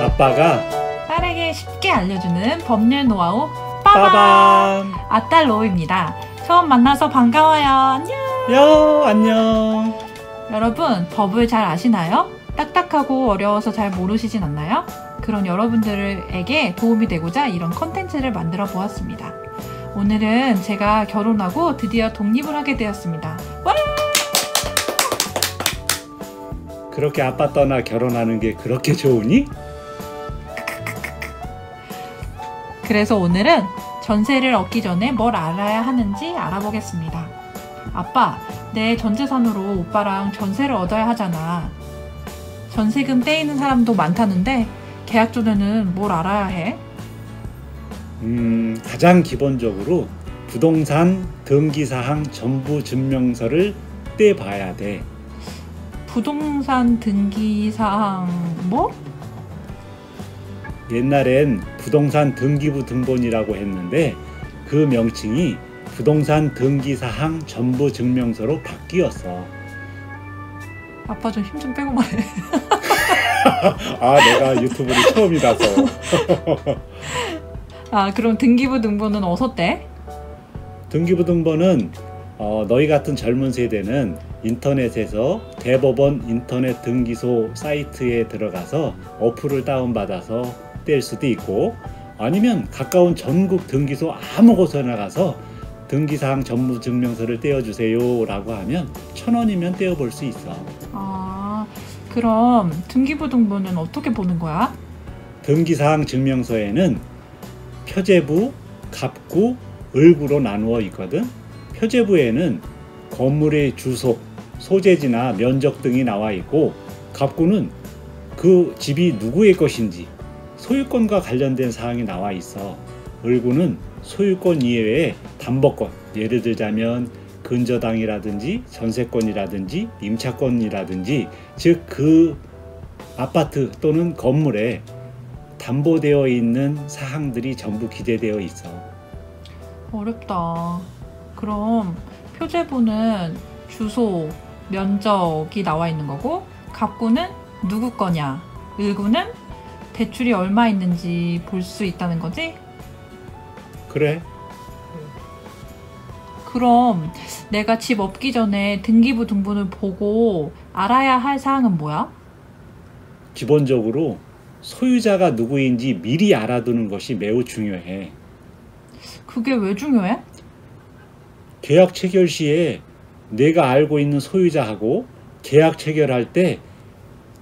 아빠가 딸에게 쉽게 알려주는 법률 노하우 빠밤! 아딸 로우입니다. 처음 만나서 반가워요. 안녕. 안녕. 여러분, 법을 잘 아시나요? 딱딱하고 어려워서 잘 모르시진 않나요? 그런 여러분들에게 도움이 되고자 이런 컨텐츠를 만들어 보았습니다. 오늘은 제가 결혼하고 드디어 독립을 하게 되었습니다. 와! 그렇게 아빠 떠나 결혼하는 게 그렇게 좋으니? 그래서 오늘은 전세를 얻기 전에 뭘 알아야 하는지 알아보겠습니다. 아빠, 내 전 재산으로 오빠랑 전세를 얻어야 하잖아. 전세금 떼이는 사람도 많다는데 계약 전에는 뭘 알아야 해? 가장 기본적으로 부동산 등기사항 전부 증명서를 떼봐야 돼. 부동산 등기사항 뭐? 옛날엔 부동산 등기부 등본이라고 했는데 그 명칭이 부동산 등기사항 전부 증명서로 바뀌었어. 아빠 좀 힘 좀 빼고 말해. 내가 유튜브를 처음이라서. 그럼 등기부 등본은 어디서 떼? 등기부 등본은 너희 같은 젊은 세대는 인터넷에서 대법원 인터넷 등기소 사이트에 들어가서 어플을 다운받아서 뗄 수도 있고, 아니면 가까운 전국 등기소 아무 곳에나 가서 등기사항 전부 증명서를 떼어주세요 라고 하면 1,000원이면 떼어볼 수 있어. 그럼 등기부 등본은 어떻게 보는 거야? 등기사항 증명서에는 표제부, 갑구, 을구로 나누어 있거든. 표제부에는 건물의 주소, 소재지나 면적 등이 나와 있고, 갑구는 그 집이 누구의 것인지 소유권과 관련된 사항이 나와 있어. 을구는 소유권 이외에 담보권, 예를 들자면 근저당이라든지 전세권이라든지 임차권이라든지, 즉 그 아파트 또는 건물에 담보되어 있는 사항들이 전부 기재되어 있어. 어렵다. 그럼 표제부는 주소, 면적이 나와 있는 거고, 갑구는 누구 거냐, 을구는 대출이 얼마 있는지 볼 수 있다는 거지? 그래? 그럼 내가 집 얻기 전에 등기부 등본을 보고 알아야 할 사항은 뭐야? 기본적으로 소유자가 누구인지 미리 알아두는 것이 매우 중요해. 그게 왜 중요해? 계약 체결 시에 내가 알고 있는 소유자하고 계약 체결할 때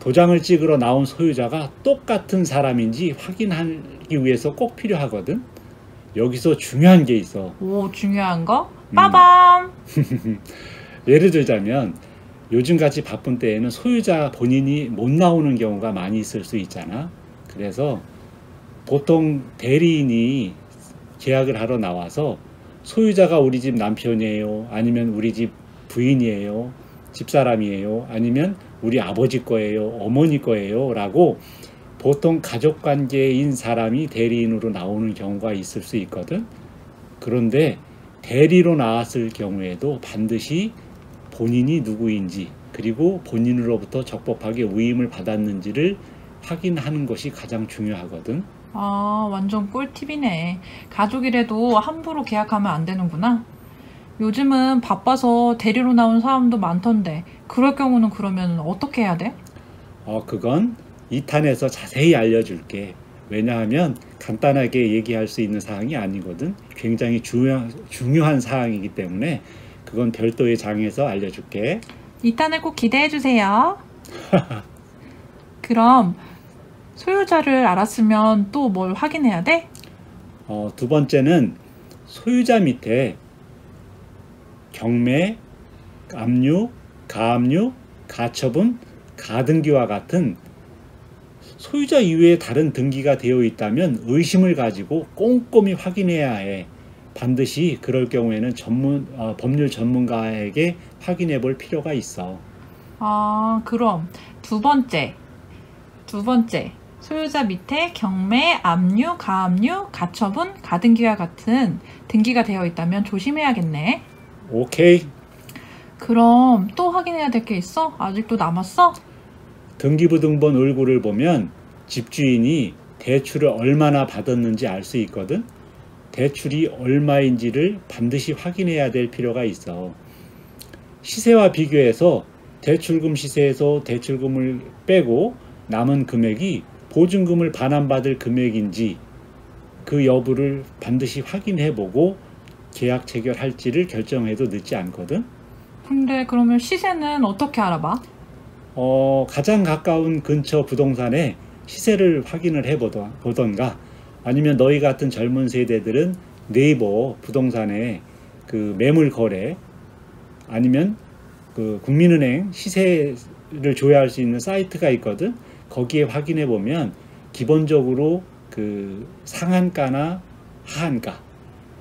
도장을 찍으러 나온 소유자가 똑같은 사람인지 확인하기 위해서 꼭 필요하거든. 여기서 중요한 게 있어. 오, 중요한 거? 빠밤! 예를 들자면 요즘같이 바쁜 때에는 소유자 본인이 못 나오는 경우가 많이 있을 수 있잖아. 그래서 보통 대리인이 계약을 하러 나와서 소유자가 우리 집 남편이에요, 아니면 우리 집 부인이에요, 집사람이에요, 아니면 우리 아버지 거예요, 어머니 거예요 라고 보통 가족관계인 사람이 대리인으로 나오는 경우가 있을 수 있거든. 그런데 대리로 나왔을 경우에도 반드시 본인이 누구인지, 그리고 본인으로부터 적법하게 위임을 받았는지를 확인하는 것이 가장 중요하거든. 완전 꿀팁이네. 가족이라도 함부로 계약하면 안 되는구나. 요즘은 바빠서 대리로 나온 사람도 많던데 그럴 경우는 그러면 어떻게 해야 돼? 그건 2탄에서 자세히 알려줄게. 왜냐하면 간단하게 얘기할 수 있는 사항이 아니거든. 굉장히 중요한 사항이기 때문에 그건 별도의 장에서 알려줄게. 2탄을 꼭 기대해주세요. 그럼 소유자를 알았으면 또 뭘 확인해야 돼? 두 번째는 소유자 밑에 경매, 압류, 가압류, 가처분, 가등기와 같은 소유자 이외에 다른 등기가 되어 있다면 의심을 가지고 꼼꼼히 확인해야 해. 반드시 그럴 경우에는 법률 전문가에게 확인해 볼 필요가 있어. 그럼 두 번째. 소유자 밑에 경매, 압류, 가압류, 가처분, 가등기와 같은 등기가 되어 있다면 조심해야겠네. 오케이. 그럼 또 확인해야 될 게 있어? 아직도 남았어? 등기부 등본 을구를 보면 집주인이 대출을 얼마나 받았는지 알 수 있거든. 대출이 얼마인지를 반드시 확인해야 될 필요가 있어. 시세와 비교해서 대출금 시세에서 대출금을 빼고 남은 금액이 보증금을 반환받을 금액인지 그 여부를 반드시 확인해보고 계약 체결할지를 결정해도 늦지 않거든. 근데 그러면 시세는 어떻게 알아봐? 가장 가까운 근처 부동산에 시세를 확인을 해보던가, 아니면 너희 같은 젊은 세대들은 네이버 부동산에 그 매물 거래, 아니면 그 국민은행 시세를 조회할 수 있는 사이트가 있거든. 거기에 확인해 보면 기본적으로 그 상한가나 하한가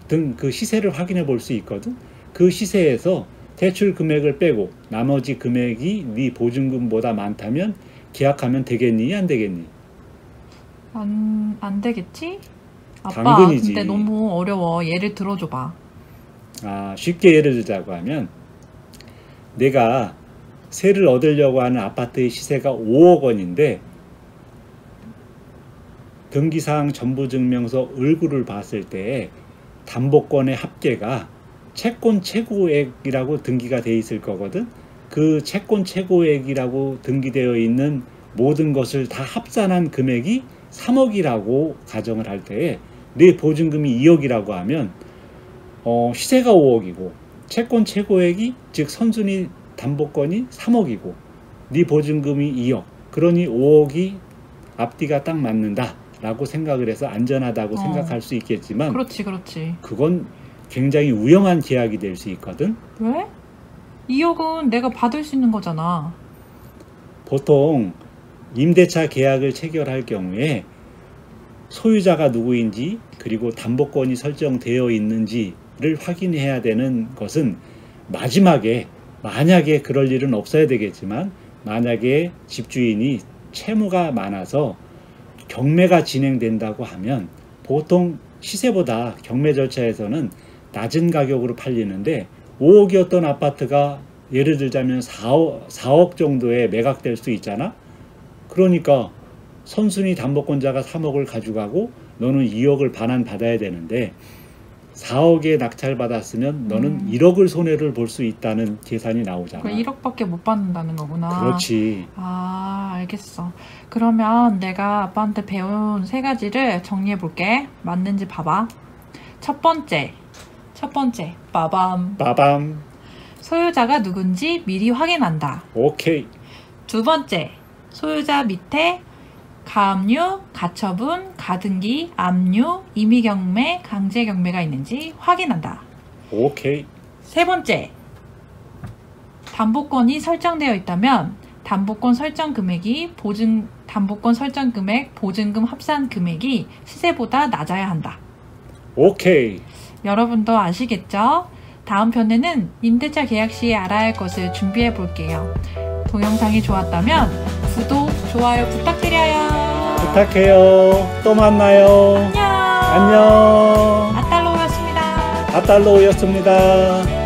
등 그 시세를 확인해 볼 수 있거든. 그 시세에서 대출 금액을 빼고 나머지 금액이 네 보증금보다 많다면 계약하면 되겠니? 안 되겠니? 안 되겠지? 아빠, 당근이지. 근데 너무 어려워. 예를 들어줘봐. 쉽게 예를 들자고 하면, 내가 세를 얻으려고 하는 아파트의 시세가 5억 원인데 등기사항 전부증명서 을구를 봤을 때 담보권의 합계가 채권 최고액이라고 등기가 돼 있을 거거든. 그 채권 최고액이라고 등기되어 있는 모든 것을 다 합산한 금액이 3억이라고 가정을 할 때에 내 보증금이 2억이라고 하면 시세가 5억이고 채권 최고액이 즉 선순위 담보권이 3억이고 네 보증금이 2억, 그러니 5억이 앞뒤가 딱 맞는다 라고 생각을 해서 안전하다고 생각할 수 있겠지만, 그렇지. 그건 굉장히 위험한 계약이 될 수 있거든. 왜? 2억은 내가 받을 수 있는 거잖아. 보통 임대차 계약을 체결할 경우에 소유자가 누구인지 그리고 담보권이 설정되어 있는지를 확인해야 되는 것은 마지막에, 만약에 그럴 일은 없어야 되겠지만, 만약에 집주인이 채무가 많아서 경매가 진행된다고 하면 보통 시세보다 경매 절차에서는 낮은 가격으로 팔리는데 5억이었던 아파트가 예를 들자면 4억 정도에 매각될 수 있잖아. 그러니까 선순위 담보권자가 3억을 가져가고 너는 2억을 반환받아야 되는데 4억에 낙찰받았으면 너는 1억을 손해를 볼 수 있다는 계산이 나오잖아. 1억밖에 못 받는다는 거구나. 그렇지. 알겠어. 그러면 내가 아빠한테 배운 3가지를 정리해 볼게. 맞는지 봐봐. 첫 번째, 빠밤. 소유자가 누군지 미리 확인한다. 오케이. 두 번째, 소유자 밑에 가압류, 가처분, 가등기, 압류, 임의경매, 강제경매가 있는지 확인한다. 오케이. 세 번째, 담보권이 설정되어 있다면 담보권 설정 금액이 담보권 설정 금액, 보증금 합산 금액이 시세보다 낮아야 한다. 오케이. 여러분도 아시겠죠? 다음 편에는 임대차 계약 시에 알아야 할 것을 준비해 볼게요. 동영상이 좋았다면 구독, 좋아요 부탁드려요. 부탁해요. 또 만나요. 안녕. 안녕. 아딸로우였습니다. 아딸로우였습니다.